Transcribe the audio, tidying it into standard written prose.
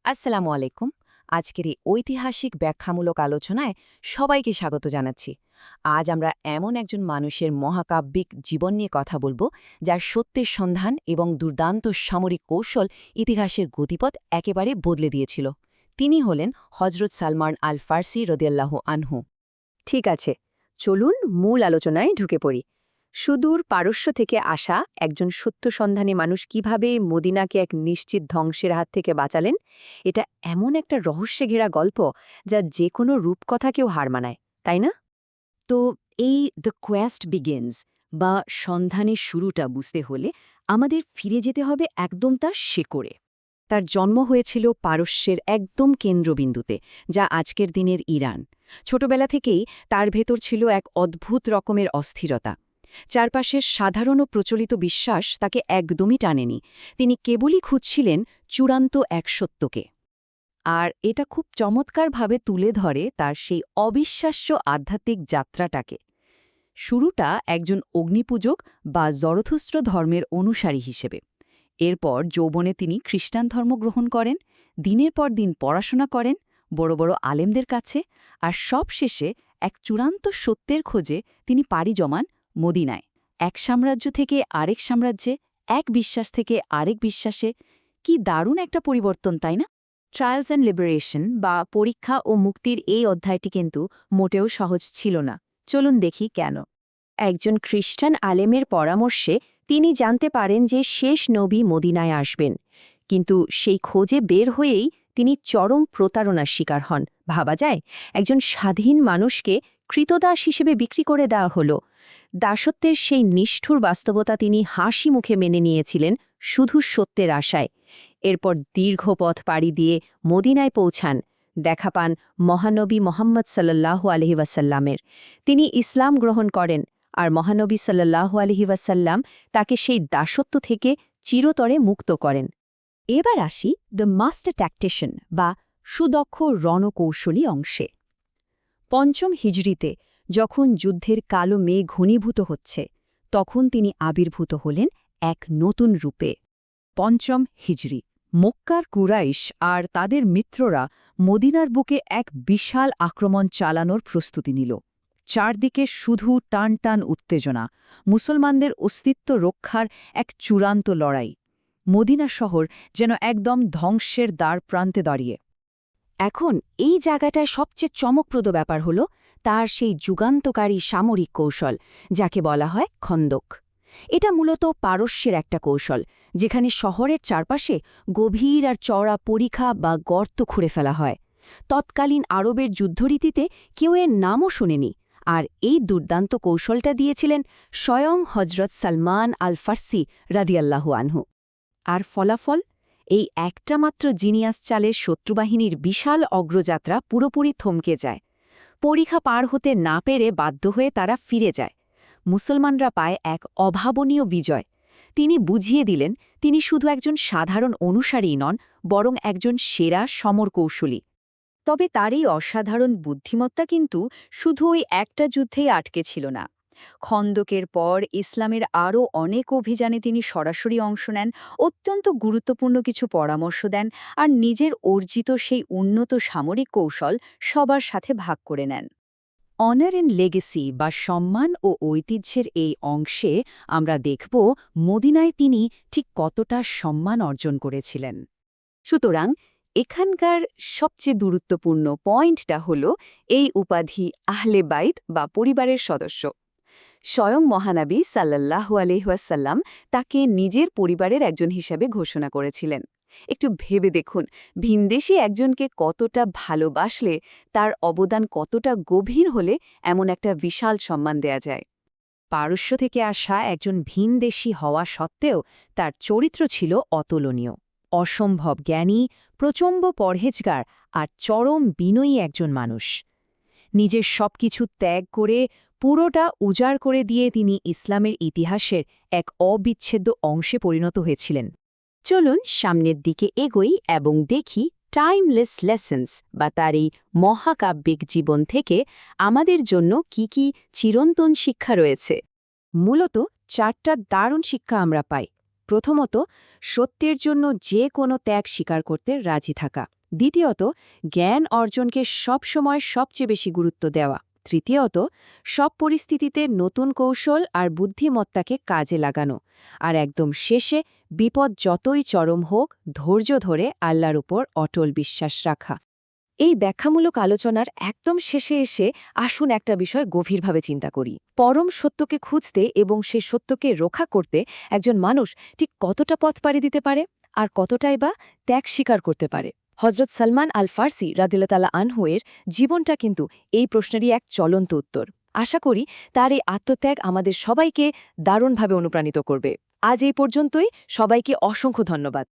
আসসালামু আলাইকুম। আজকের এই ঐতিহাসিক ব্যাখ্যামূলক আলোচনায় সবাইকে স্বাগত জানাচ্ছি। আজ আমরা এমন একজন মানুষের মহাকাব্যিক জীবন নিয়ে কথা বলবো, যার সত্যের সন্ধান এবং দুর্দান্ত সামরিক কৌশল ইতিহাসের গতিপথ একেবারে বদলে দিয়েছিল। তিনি হলেন হজরত সালমান আল ফার্সি রদিয়াল্লাহু আনহু। ঠিক আছে, চলুন মূল আলোচনায় ঢুকে পড়ি। সুদূর পারস্য থেকে আসা একজন সত্যসন্ধানী মানুষ কিভাবে মদিনাকে এক নিশ্চিত ধ্বংসের হাত থেকে বাঁচালেন, এটা এমন একটা রহস্যে ঘেরা গল্প যা যে কোনো রূপকথাকেও হার মানায়, তাই না? তো এই দ্য কোয়েস্ট বিগিনস বা সন্ধানের শুরুটা বুঝতে হলে আমাদের ফিরে যেতে হবে একদম তার শেকড়ে। তার জন্ম হয়েছিল পারস্যের একদম কেন্দ্রবিন্দুতে, যা আজকের দিনের ইরান। ছোটবেলা থেকেই তার ভেতর ছিল এক অদ্ভুত রকমের অস্থিরতা। চারপাশের সাধারণ ও প্রচলিত বিশ্বাস তাকে একদমই টানেনি। তিনি কেবলই খুঁজছিলেন চূড়ান্ত এক সত্যকে। আর এটা খুব চমৎকারভাবে তুলে ধরে তার সেই অবিশ্বাস্য আধ্যাত্মিক যাত্রাটাকে। শুরুটা একজন অগ্নিপূজক বা জরথুস্ত্র ধর্মের অনুসারী হিসেবে। এরপর যৌবনে তিনি খ্রিস্টান ধর্ম গ্রহণ করেন, দিনের পর দিন পড়াশোনা করেন বড় বড় আলেমদের কাছে, আর সবশেষে এক চূড়ান্ত সত্যের খোঁজে তিনি পাড়ি জমান মদিনায়। এক সাম্রাজ্য থেকে আরেক সাম্রাজ্যে, এক বিশ্বাস থেকে আরেক বিশ্বাসে। কি দারুণ একটা পরিবর্তন, তাই না? ট্রায়ালস অ্যান্ড লিবারেশন বা পরীক্ষা ও মুক্তির এই অধ্যায়টি কিন্তু মোটেও সহজ ছিল না। চলুন দেখি কেন। একজন খ্রিস্টান আলেমের পরামর্শে তিনি জানতে পারেন যে শেষ নবী মদিনায় আসবেন, কিন্তু সেই খোঁজে বের হয়েই তিনি চরম প্রতারণার শিকার হন। ভাবা যায়, একজন স্বাধীন মানুষকে কৃতদাস হিসেবে বিক্রি করে দেওয়া হলো। দাসত্বের সেই নিষ্ঠুর বাস্তবতা তিনি হাসি মুখে মেনে নিয়েছিলেন, শুধু সত্যের আশায়। এরপর দীর্ঘ পথ পাড়ি দিয়ে মদিনায় পৌঁছান, দেখা পান মহানবী মোহাম্মদ সাল্লাল্লাহু আলহি ওয়াসাল্লামের। তিনি ইসলাম গ্রহণ করেন, আর মহানবী সাল্লাল্লাহু আলহি ওয়াসাল্লাম তাকে সেই দাসত্ব থেকে চিরতরে মুক্ত করেন। এবার আসি দ্য মাস্টার ট্যাকটিশিয়ান বা সুদক্ষ রণকৌশলী অংশে। পঞ্চম হিজরিতে যখন যুদ্ধের কালো মেঘ ঘনীভূত হচ্ছে, তখন তিনি আবির্ভূত হলেন এক নতুন রূপে। পঞ্চম হিজরি মক্কার কুরাইশ আর তাদের মিত্ররা মদিনার বুকে এক বিশাল আক্রমণ চালানোর প্রস্তুতি নিল। চারদিকে শুধু টান টান উত্তেজনা, মুসলমানদের অস্তিত্ব রক্ষার এক চূড়ান্ত লড়াই। মদিনা শহর যেন একদম ধ্বংসের দ্বার প্রান্তে দাঁড়িয়ে। এখন এই জায়গাটায় সবচেয়ে চমকপ্রদ ব্যাপার হল তার সেই যুগান্তকারী সামরিক কৌশল, যাকে বলা হয় খন্দক। এটা মূলত পারস্যের একটা কৌশল, যেখানে শহরের চারপাশে গভীর আর চওড়া পরিখা বা গর্ত খুঁড়ে ফেলা হয়। তৎকালীন আরবের যুদ্ধরীতিতে কেউ এর নামও শোনেনি, আর এই দুর্দান্ত কৌশলটা দিয়েছিলেন স্বয়ং হজরত সালমান আল ফার্সি রাদিয়াল্লাহু আনহু। আর ফলাফল, এই একটা মাত্র জিনিয়াস চালের শত্রুবাহিনীর বিশাল অগ্রযাত্রা পুরোপুরি থমকে যায়। পরিখা পার হতে না পেরে বাধ্য হয়ে তারা ফিরে যায়। মুসলমানরা পায় এক অভাবনীয় বিজয়। তিনি বুঝিয়ে দিলেন তিনি শুধু একজন সাধারণ অনুসারীই নন, বরং একজন সেরা সমরকৌশলী। তবে তার এই অসাধারণ বুদ্ধিমত্তা কিন্তু শুধু ওই একটা যুদ্ধেই আটকে ছিল না। খন্দকের পর ইসলামের আরও অনেক অভিযানে তিনি সরাসরি অংশ নেন, অত্যন্ত গুরুত্বপূর্ণ কিছু পরামর্শ দেন, আর নিজের অর্জিত সেই উন্নত সামরিক কৌশল সবার সাথে ভাগ করে নেন। অনার অ্যান্ড লেগেসি বা সম্মান ও ঐতিহ্যের এই অংশে আমরা দেখব মদিনায় তিনি ঠিক কতটা সম্মান অর্জন করেছিলেন। সুতরাং এখানকার সবচেয়ে গুরুত্বপূর্ণ পয়েন্টটা হল এই উপাধি আহলে বাইত বা পরিবারের সদস্য। স্বয়ং মহানবী সাল্লাল্লাহু আলাইহি ওয়াসাল্লাম তাকে নিজের পরিবারের একজন হিসাবে ঘোষণা করেছিলেন। একটু ভেবে দেখুন, ভিনদেশী একজনকে কতটা ভালোবাসলে, তার অবদান কতটা গভীর হলে এমন একটা বিশাল সম্মান দেয়া যায়। পারস্য থেকে আসা একজন ভিনদেশী হওয়া সত্ত্বেও তার চরিত্র ছিল অতুলনীয়। অসম্ভব জ্ঞানী, প্রচণ্ড পরহেজগার আর চরম বিনয়ী একজন মানুষ। নিজের সবকিছু ত্যাগ করে, পুরোটা উজাড় করে দিয়ে তিনি ইসলামের ইতিহাসের এক অবিচ্ছেদ্য অংশে পরিণত হয়েছিলেন। চলুন সামনের দিকে এগোই এবং দেখি টাইমলেস লেসন্স বা তার এই মহাকাব্যিক জীবন থেকে আমাদের জন্য কি কি চিরন্তন শিক্ষা রয়েছে। মূলত চারটা দারুণ শিক্ষা আমরা পাই। প্রথমত, সত্যের জন্য যে কোনো ত্যাগ স্বীকার করতে রাজি থাকা। দ্বিতীয়ত, জ্ঞান অর্জনকে সবসময় সবচেয়ে বেশি গুরুত্ব দেওয়া। তৃতীয়ত, সব পরিস্থিতিতে নতুন কৌশল আর বুদ্ধিমত্তাকে কাজে লাগানো। আর একদম শেষে, বিপদ যতই চরম হোক, ধৈর্য ধরে আল্লাহর উপর অটল বিশ্বাস রাখা। এই ব্যাখ্যামূলক আলোচনার একদম শেষে এসে আসুন একটা বিষয় গভীরভাবে চিন্তা করি। পরম সত্যকে খুঁজতে এবং সে সত্যকে রক্ষা করতে একজন মানুষ ঠিক কতটা পথ পাড়ি দিতে পারে, আর কতটাই বা ত্যাগ স্বীকার করতে পারে? হজরত সালমান আল ফার্সি রাদিয়াল্লাহু আনহু-এর জীবনটা কিন্তু এই প্রশ্নেরই এক চলন্ত উত্তর। আশা করি তার এই আত্মত্যাগ আমাদের সবাইকে দারুণভাবে অনুপ্রাণিত করবে। আজ এই পর্যন্তই, সবাইকে অসংখ্য ধন্যবাদ।